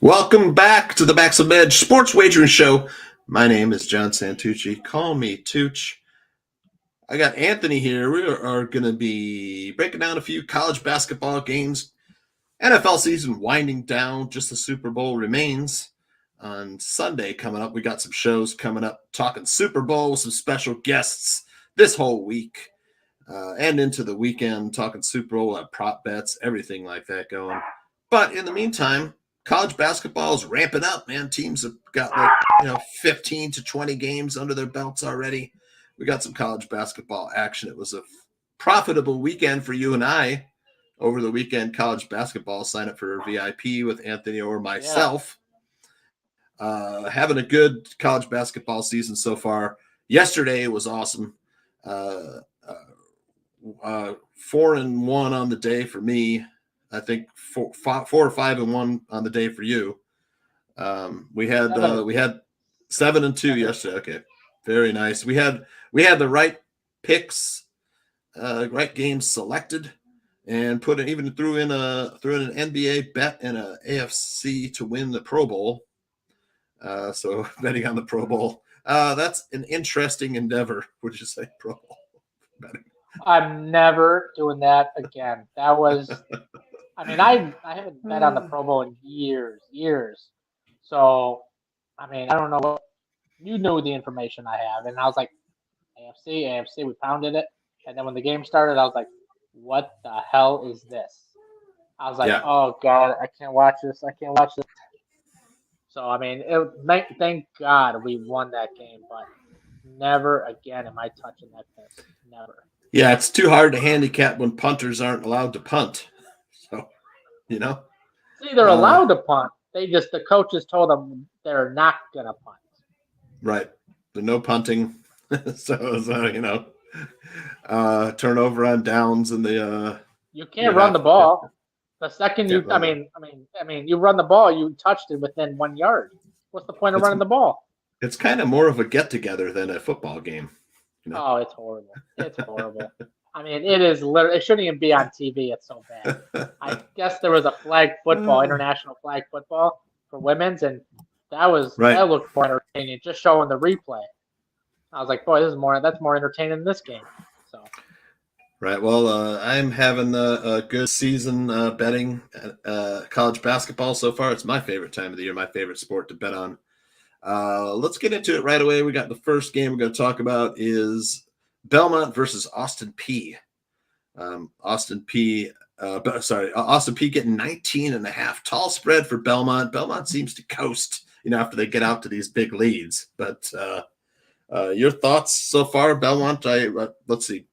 Welcome back to the Backs of Edge Sports Wagering Show. My name is John Santucci. Call me Tooch. I got Anthony here. We are going to be breaking down a few college basketball games. NFL season winding down. Just the Super Bowl remains. On Sunday coming up, we got some shows coming up talking Super Bowl with some special guests this whole week. And into the weekend talking Super Bowl, prop bets, everything like that going. But in the meantime, college basketball is ramping up, man. Teams have got 15 to 20 games under their belts already. We got some college basketball action. It was a profitable weekend for you and I over the weekend. College basketball, sign up for VIP with Anthony or myself. Having a good college basketball season so far. Yesterday was awesome. 4-1 on the day for me. I think 4 or 5-1 on the day for you. We had 7-2 yesterday. Okay, very nice. We had the right picks, right games selected, and threw in an NBA bet and an AFC to win the Pro Bowl. So betting on the Pro Bowl. That's an interesting endeavor. Would you say Pro Bowl betting? I'm never doing that again. That was. I mean, I haven't bet on the Pro Bowl in years. So, I mean, I don't know what you knew the information I have, and I was like, AFC, we pounded it, and then when the game started, I was like, what the hell is this? I was like, Oh God, I can't watch this. So, I mean, thank God we won that game, but never again am I touching that piss. Never. Yeah, it's too hard to handicap when punters aren't allowed to punt. So, See, they're allowed to punt. The coaches told them they're not gonna punt. Right. There's no punting. so turnover on downs and the you can't run the ball. The second you you run the ball, you touched it within 1 yard. What's the point of running the ball? It's kind of more of a get together than a football game. Oh, it's horrible. It's horrible. I mean, it is literally. It shouldn't even be on TV. It's so bad. I guess there was a flag football, international flag football for women's, and that looked more entertaining. Just showing the replay, I was like, boy, that's more entertaining than this game. So. Right. Well, I'm having a good season betting college basketball so far. It's my favorite time of the year, my favorite sport to bet on. Let's get into it right away. We got the first game we're going to talk about is Belmont versus Austin Peay. Austin Peay getting 19.5. Tall spread for Belmont. Belmont seems to coast, after they get out to these big leads. But your thoughts so far, Belmont? Let's see.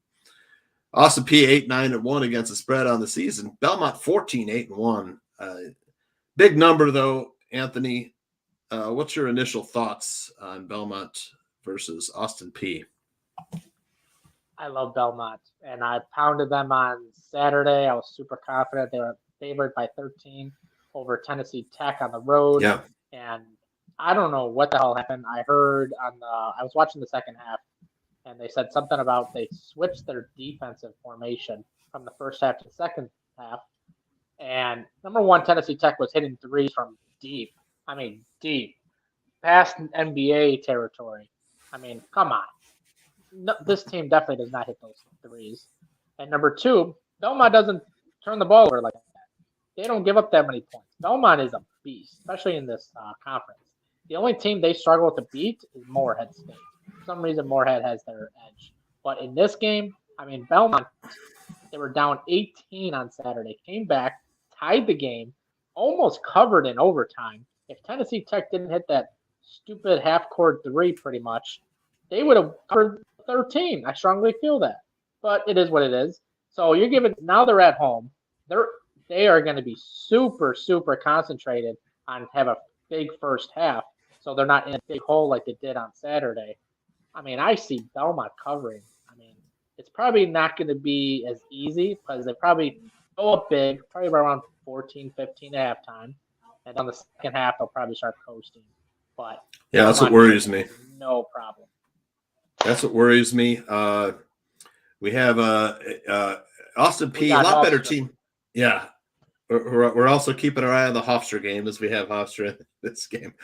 Austin Peay 8-9-1 against the spread on the season. Belmont 14-8-1. Big number though, Anthony. What's your initial thoughts on Belmont versus Austin Peay? I love Belmont, and I pounded them on Saturday. I was super confident. They were favored by 13 over Tennessee Tech on the road. Yeah. And I don't know what the hell happened. I heard I was watching the second half, and they said something about they switched their defensive formation from the first half to the second half. And number one, Tennessee Tech was hitting threes from deep. I mean, deep. Past NBA territory. I mean, come on. No, this team definitely does not hit those threes. And number two, Belmont doesn't turn the ball over like that. They don't give up that many points. Belmont is a beast, especially in this conference. The only team they struggle to beat is Morehead State. For some reason, Morehead has their edge. But in this game, I mean, Belmont, they were down 18 on Saturday, came back, tied the game, almost covered in overtime. If Tennessee Tech didn't hit that stupid half-court three pretty much, they would have covered 13. I strongly feel that. But it is what it is. So now they're at home. They are going to be super, super concentrated on have a big first half. So they're not in a big hole like they did on Saturday. I mean, I see Belmont covering. I mean, it's probably not going to be as easy because they probably go up big, probably around 14, 15 at halftime. And on the second half, they'll probably start coasting. But yeah, that's what worries me. No problem. That's what worries me. We have Austin Peay, a lot better team. Yeah. we're also keeping our eye on the Hofstra game as we have Hofstra in this game.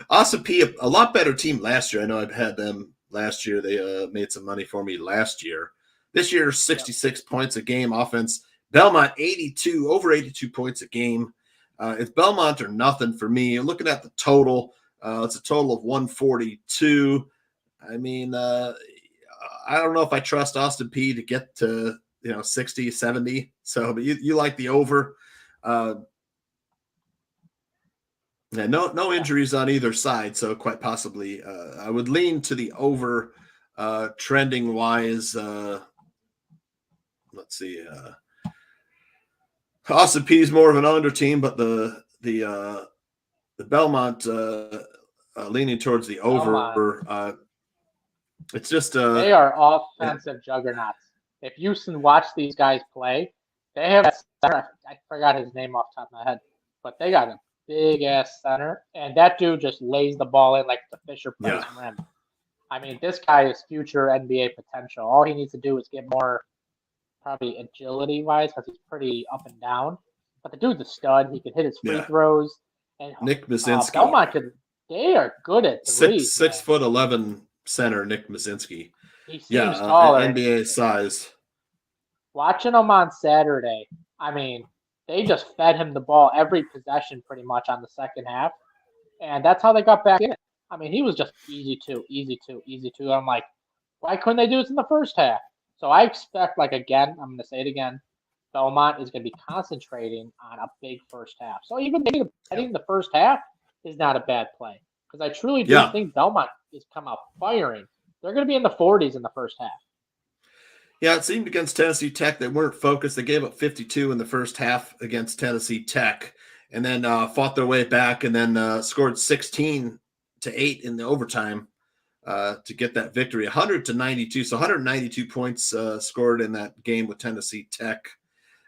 Austin P, a lot better team last year. I know I've had them last year. They made some money for me last year. This year, 66 points a game offense. Belmont, 82, over 82 points a game. It's Belmont or nothing for me. Looking at the total, it's a total of 142. I mean, I don't know if I trust Austin P to get to 60, 70. So, but you like the over. Yeah, no injuries on either side. So quite possibly, I would lean to the over. Trending wise, let's see. Austin P is more of an under team, but the Belmont leaning towards the over. It's just they are offensive juggernauts. If you watch these guys play, they have a center. I forgot his name off the top of my head, but they got a big ass center, and that dude just lays the ball in like the Fisher Price rim. I mean, this guy is future NBA potential. All he needs to do is get more, probably agility wise, because he's pretty up and down. But the dude's a stud. He can hit his free throws. And Nick Mazinski. Belmont they are good at threes. 6'11" center Nick Mazinski. He seems taller. NBA size. Watching him on Saturday, I mean, they just fed him the ball every possession pretty much on the second half. And that's how they got back in. I mean, he was just easy two. I'm like, why couldn't they do this in the first half? So I expect, again, I'm going to say it again, Belmont is going to be concentrating on a big first half. So even maybe the first half is not a bad play. Because I truly do think Belmont is come out firing. They're going to be in the 40s in the first half. Yeah, it seemed against Tennessee Tech they weren't focused. They gave up 52 in the first half against Tennessee Tech, and then fought their way back, and then scored 16-8 in the overtime to get that victory, 100-92. So 192 points scored in that game with Tennessee Tech.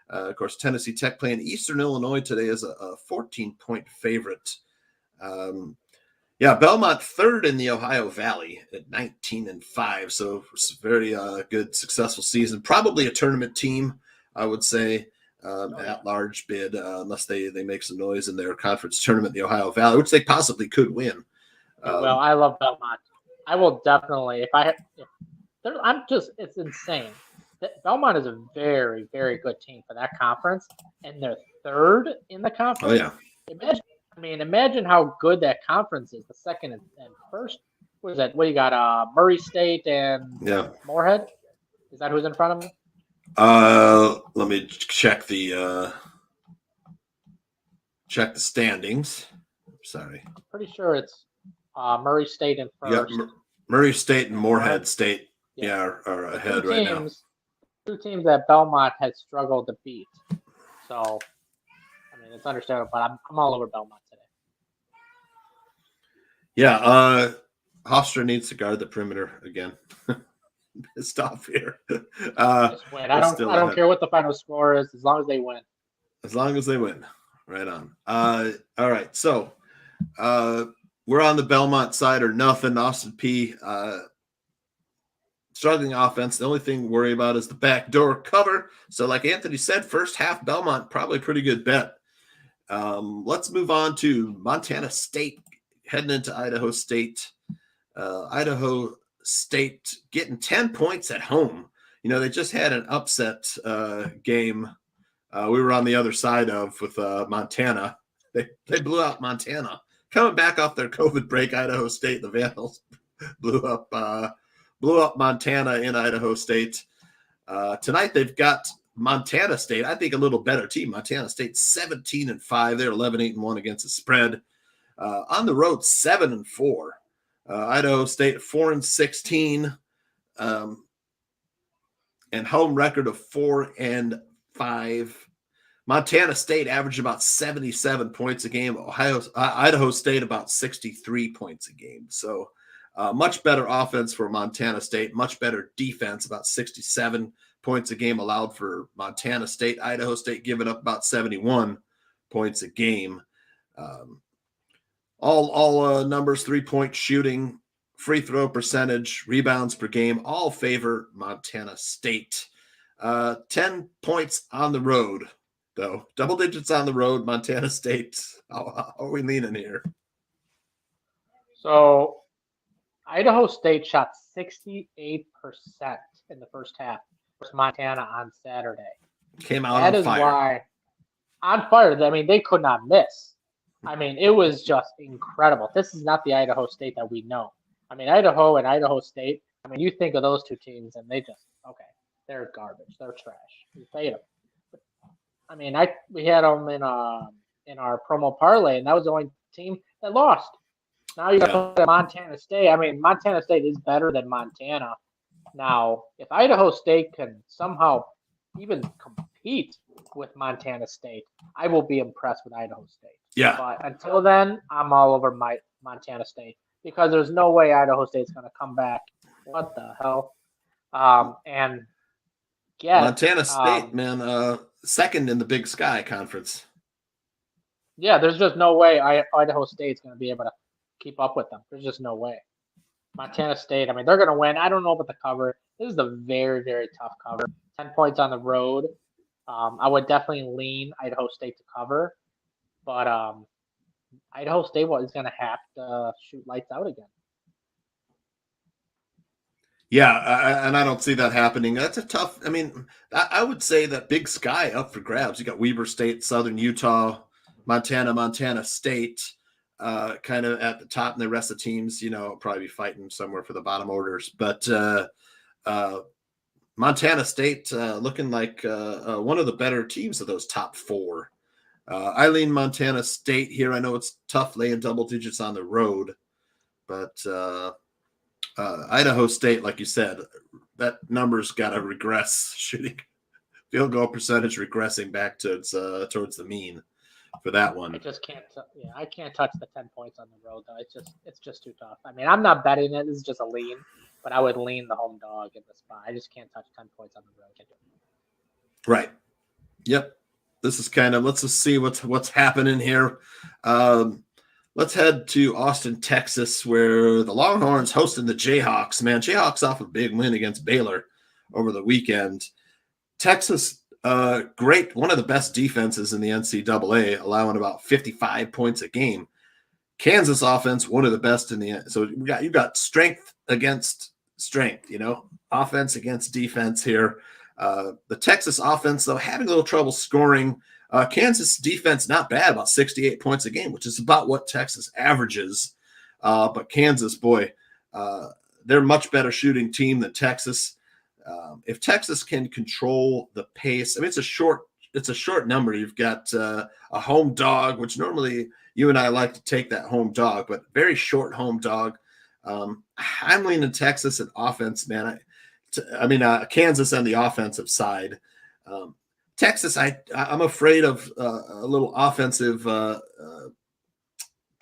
Of course, Tennessee Tech playing Eastern Illinois today as a 14-point favorite. Belmont third in the Ohio Valley at 19-5. So it's a very good, successful season. Probably a tournament team, I would say, at large bid, unless they make some noise in their conference tournament in the Ohio Valley, which they possibly could win. Well, I love Belmont. I will definitely, it's insane. Belmont is a very, very good team for that conference, and they're third in the conference. Oh, yeah. Imagine how good that conference is. The second and first. What is that? What do you got? Murray State and Moorhead. Is that who's in front of me? Let me check the standings. Sorry. I'm pretty sure it's Murray State and first. Yeah, Murray State and Moorhead State. Are ahead right now. Two teams that Belmont has struggled to beat. So, it's understandable, but I'm all over Belmont today. Yeah, Hofstra needs to guard the perimeter again. Pissed off here. Just win. I don't care what the final score is, as long as they win. As long as they win. Right on. All right, so we're on the Belmont side or nothing. Austin P. Struggling offense. The only thing to worry about is the backdoor cover. So like Anthony said, first half Belmont, probably a pretty good bet. Let's move on to Montana State heading into Idaho State. Idaho State getting 10 points at home. They just had an upset game we were on the other side of with Montana. They blew out Montana. Coming back off their COVID break, Idaho State, the Vandals blew up Montana in Idaho State. Tonight they've got Montana State, I think a little better team. Montana State 17-5. They're 11-8-1 against the spread. On the road 7-4. Idaho State 4-16. And home record of 4-5. Montana State averaged about 77 points a game. Idaho State about 63 points a game. So much better offense for Montana State, much better defense, about 67 points a game allowed for Montana State. Idaho State giving up about 71 points a game. All numbers, 3-point shooting, free throw percentage, rebounds per game, all favor Montana State. 10 points on the road though. Double digits on the road, Montana State. How are we leaning here? So Idaho State shot 68% in the first half versus Montana on Saturday. Came out That on is fire. why on fire. I mean, they could not miss. I mean, it was just incredible. This is not the Idaho State that we know. I mean, Idaho and Idaho State. I mean, you think of those two teams, and they just they're garbage. They're trash. We played them. I mean, we had them in our promo parlay, and that was the only team that lost. Now you got Montana State. I mean, Montana State is better than Montana. Now, if Idaho State can somehow even compete with Montana State, I will be impressed with Idaho State. Yeah. But until then, I'm all over my Montana State because there's no way Idaho State's going to come back. What the hell? And get Montana State, man, second in the Big Sky Conference. Yeah, there's just no way Idaho State's going to be able to keep up with them. There's just no way. Montana State, I mean, they're going to win. I don't know about the cover. This is a very, very tough cover. 10 points on the road. I would definitely lean Idaho State to cover. But Idaho State is going to have to shoot lights out again. Yeah, and I don't see that happening. That's a tough – I mean, I would say that Big Sky up for grabs. You got Weber State, Southern Utah, Montana State kind of at the top, and the rest of the teams, probably be fighting somewhere for the bottom orders. But Montana State looking like one of the better teams of those top four. I lean Montana State here. I know it's tough laying double digits on the road, but Idaho State, like you said, that number's got to regress. Shooting field goal percentage regressing back towards the mean for that one. I just can't. I can't touch the 10 points on the road though. It's just too tough. I mean, I'm not betting it. This is just a lean, but I would lean the home dog in the spot. I just can't touch 10 points on the road. Right. Yep. This is kind of, let's just see what's happening here. Let's head to Austin, Texas, where the Longhorns hosting the Jayhawks. Man, Jayhawks off a big win against Baylor over the weekend. Texas, great, one of the best defenses in the NCAA, allowing about 55 points a game. Kansas offense, one of the best in the – so you got strength against strength, offense against defense here. The Texas offense, though, having a little trouble scoring. Kansas defense, not bad, about 68 points a game, which is about what Texas averages. But Kansas, boy, they're a much better shooting team than Texas. If Texas can control the pace, I mean, it's a short number. You've got a home dog, which normally you and I like to take that home dog, but very short home dog. I'm leaning Texas at offense, man. Kansas on the offensive side. Texas, I'm afraid of a little offensive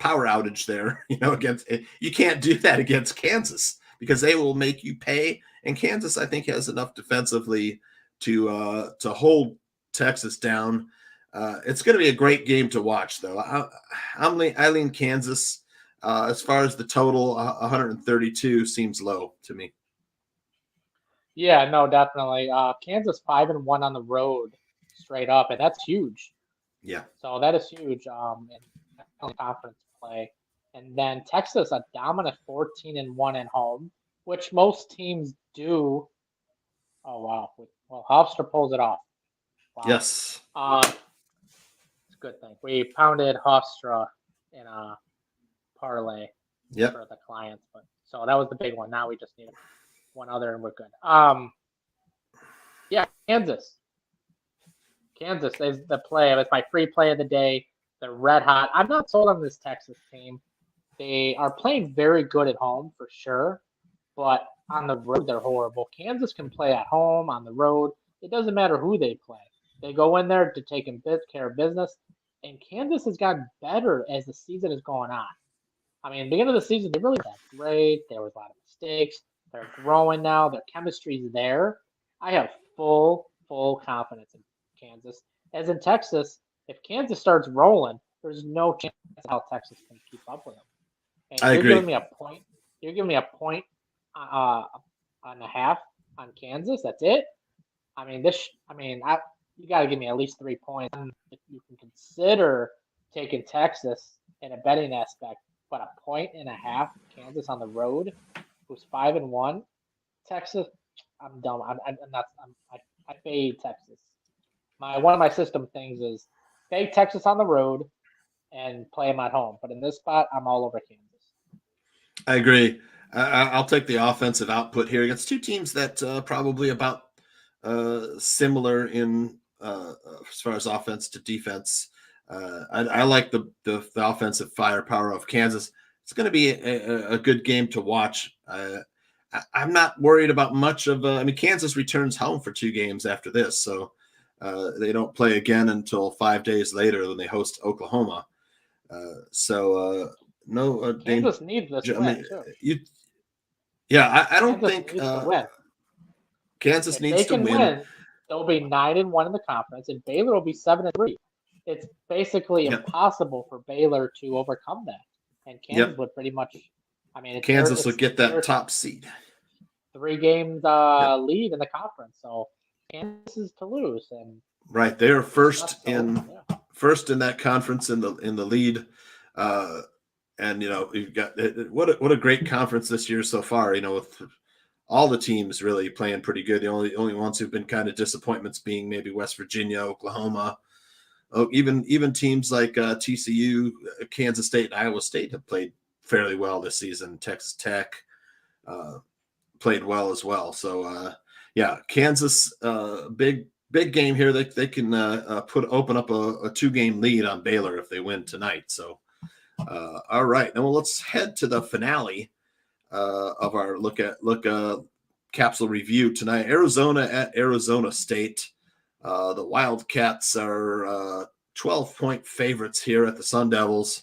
power outage there. Against you can't do that against Kansas because they will make you pay. And Kansas, I think, has enough defensively to hold Texas down. It's going to be a great game to watch, though. I lean Kansas. As far as the total, 132 seems low to me. Yeah, no, definitely. Kansas 5-1 on the road, straight up, and that's huge. Yeah. So that is huge. In conference play, and then Texas a dominant 14-1 at home, which most teams do. Oh wow! Well, Hofstra pulls it off. Wow. Yes. It's a good thing. We pounded Hofstra in a parlay for the clients, but so that was the big one. Now we just need one other and we're good. Yeah, Kansas. Kansas is the play. It's my free play of the day. They're red hot. I'm not sold on this Texas team. They are playing very good at home for sure, but on the road they're horrible. Kansas can play at home, on the road. It doesn't matter who they play. They go in there to take care of business, and Kansas has gotten better as the season is going on. I mean, beginning of the season, they really got great. There was a lot of mistakes. They're growing now. Their chemistry's there. I have full confidence in Kansas. As in Texas, if Kansas starts rolling, there's no chance how Texas can keep up with them. And I agree. You're giving me a point and a half on Kansas. That's it. I mean, you got to give me at least 3 points. And if you can consider taking Texas in a betting aspect, but 1.5 Kansas on the road, who's 5-1. Texas, I'm dumb. I'm not. I fade Texas. One of my system things is fade Texas on the road and play them at home. But in this spot, I'm all over Kansas. I agree. I'll take the offensive output here against two teams that probably about similar in as far as offense to defense. I like the offensive firepower of Kansas. It's going to be a good game to watch. I'm not worried about much of. I mean, Kansas returns home for 2 games after this, so they don't play again until 5 days later when they host Oklahoma. No, Kansas needs this win too. I don't Kansas think needs to win. Kansas if needs they to can win. They'll be 9-1 in the conference, and Baylor will be 7-3. It's basically impossible for Baylor to overcome that, and Kansas would pretty much. I mean, Kansas would get that top seed. 3 games lead in the conference, so Kansas is to lose. And right, they are first in that conference in the lead. And you've got what a great conference this year so far. With all the teams really playing pretty good. The only ones who've been kind of disappointments being maybe West Virginia, Oklahoma. Oh, even teams like TCU, Kansas State, and Iowa State have played fairly well this season. Texas Tech played well as well. So Kansas, big game here. They can open up a 2-game lead on Baylor if they win tonight. So. All right, now let's head to the finale of our look capsule review tonight. Arizona at Arizona State. The Wildcats are 12-point favorites here at the Sun Devils.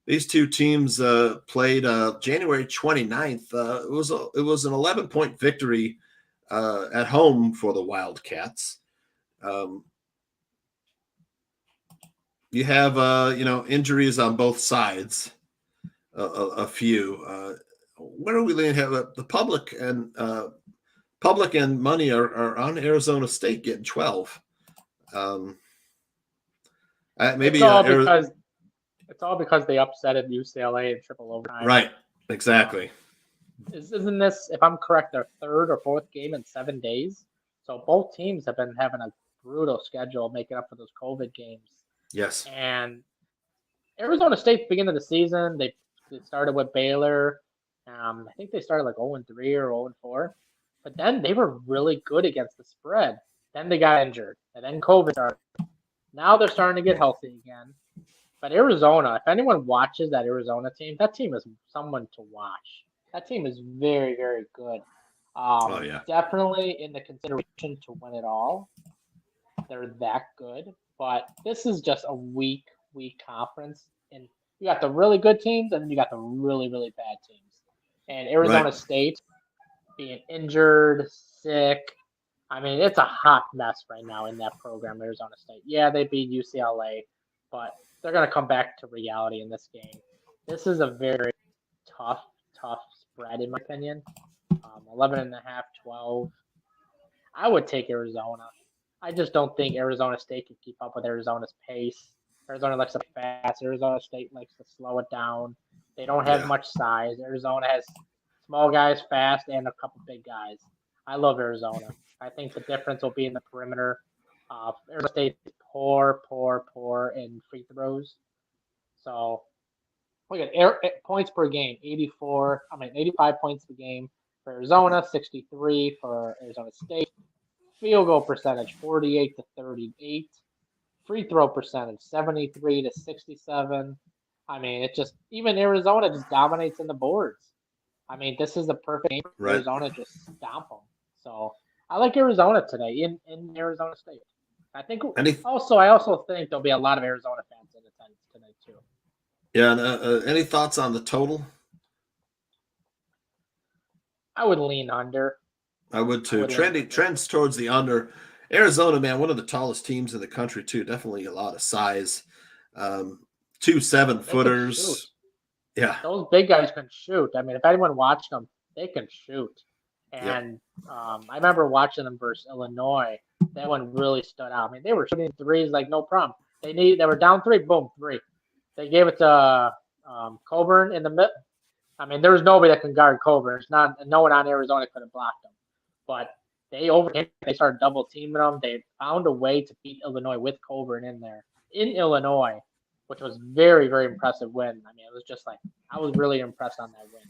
These two teams played January 29th. It was an 11-point victory at home for the Wildcats. You have injuries on both sides, a few. Where are we leaning? Have the public and money are on Arizona State getting 12. Maybe it's all because they upset at UCLA in triple overtime. Right, exactly. Isn't this, if I'm correct, their 3rd or 4th game in 7 days? So both teams have been having a brutal schedule making up for those COVID games. Yes. And Arizona State, beginning of the season, they started with Baylor. I think they started like 0-3 or 0-4. But then they were really good against the spread. Then they got injured. And then COVID started. Now they're starting to get healthy again. But Arizona, if anyone watches that Arizona team, that team is someone to watch. That team is very, very good. Definitely in the consideration to win it all. They're that good. But this is just a weak conference. And you got the really good teams, and then you got the really, really bad teams. And Arizona State being injured, sick. I mean, it's a hot mess right now in that program, Arizona State. Yeah, they beat UCLA, but they're going to come back to reality in this game. This is a very tough spread, in my opinion. 11.5, 12. I would take Arizona. I just don't think Arizona State can keep up with Arizona's pace. Arizona likes to play fast. Arizona State likes to slow it down. They don't have much size. Arizona has small guys, fast, and a couple big guys. I love Arizona. I think the difference will be in the perimeter. Arizona State is poor in free throws. So look at points per game, 85 points per game for Arizona, 63 for Arizona State. Field goal percentage, 48-38. Free throw percentage, 73-67. I mean, it just, even Arizona just dominates in the boards. I mean, this is a perfect game for Arizona just stomp them. So I like Arizona today in Arizona State. I also think there'll be a lot of Arizona fans in attendance tonight too. Yeah. And, any thoughts on the total? I would lean under. I would too. Trends towards the under. Arizona, man, one of the tallest teams in the country too. Definitely a lot of size. 2 7-footers. Yeah, those big guys can shoot. I mean, if anyone watched them, they can shoot. And I remember watching them versus Illinois. that one really stood out. I mean, they were shooting threes like no problem. They were down 3, boom, 3. They gave it to Coburn in the mid. I mean, there was nobody that can guard Coburn. No one on Arizona could have blocked him. But they started double teaming them. They found a way to beat Illinois with Coburn in there in Illinois, which was very, very impressive win. I mean, it was just like I was really impressed on that win.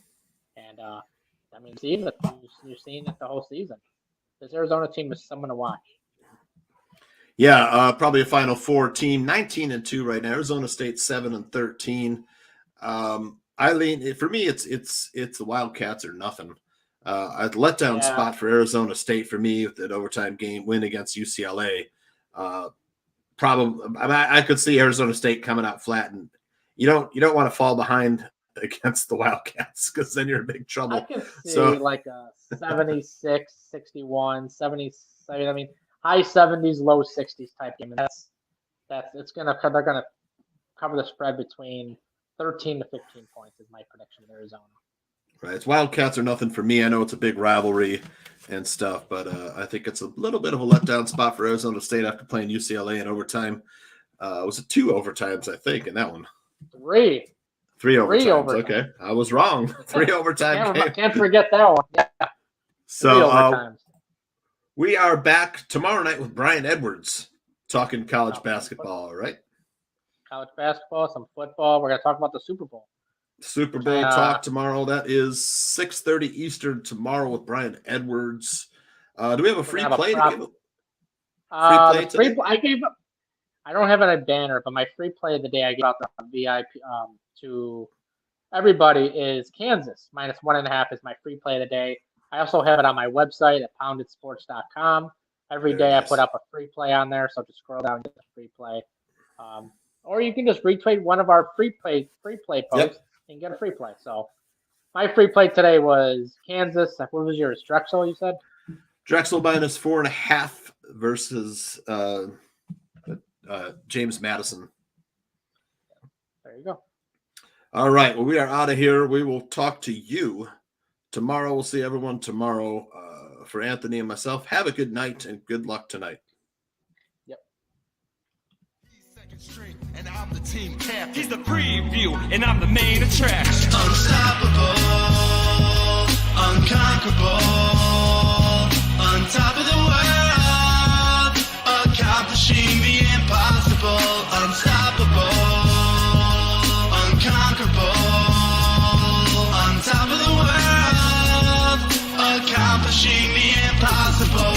And I mean, you're seeing it the whole season. This Arizona team is someone to watch. Yeah, probably a Final Four team, 19-2 right now. Arizona State 7-13. Eileen, for me, it's the Wildcats or nothing. A letdown spot for Arizona State for me with that overtime game win against UCLA. Probably, I could see Arizona State coming out flat, and you don't want to fall behind against the Wildcats because then you're in big trouble. I can see like a 76, 61, 77. I mean, high 70s, low 60s type game. And they're gonna cover the spread between 13 to 15 points is my prediction in Arizona. Right, it's Wildcats or nothing for me. I know it's a big rivalry and stuff, but I think it's a little bit of a letdown spot for Arizona State after playing UCLA in overtime. Was it 2 overtimes, I think, in that one? 3 overtimes. Okay, I was wrong. 3 overtime. Can't forget that one. Yeah. So we are back tomorrow night with Brian Edwards talking college basketball, right? College basketball, some football. We're going to talk about the Super Bowl. Super Bowl talk tomorrow. That is 6:30 Eastern tomorrow with Brian Edwards. Do we have a free play to give? I don't have it on banner, but my free play of the day I gave out the VIP to everybody is Kansas -1.5 is my free play of the day. I also have it on my website at poundedsports.com. Every day I put up a free play on there, so just scroll down and get the free play. Or you can just retweet one of our free play posts and get a free play. So my free play today was Kansas. What was yours? Drexel, you said? Drexel -4.5 versus James Madison. There you go. All right. Well, we are out of here. We will talk to you tomorrow. We'll see everyone tomorrow. For Anthony and myself, have a good night and good luck tonight. And I'm the team captain. He's the preview, and I'm the main attraction. Unstoppable, unconquerable, on top of the world, accomplishing the impossible. Unstoppable, unconquerable, on top of the world, accomplishing the impossible.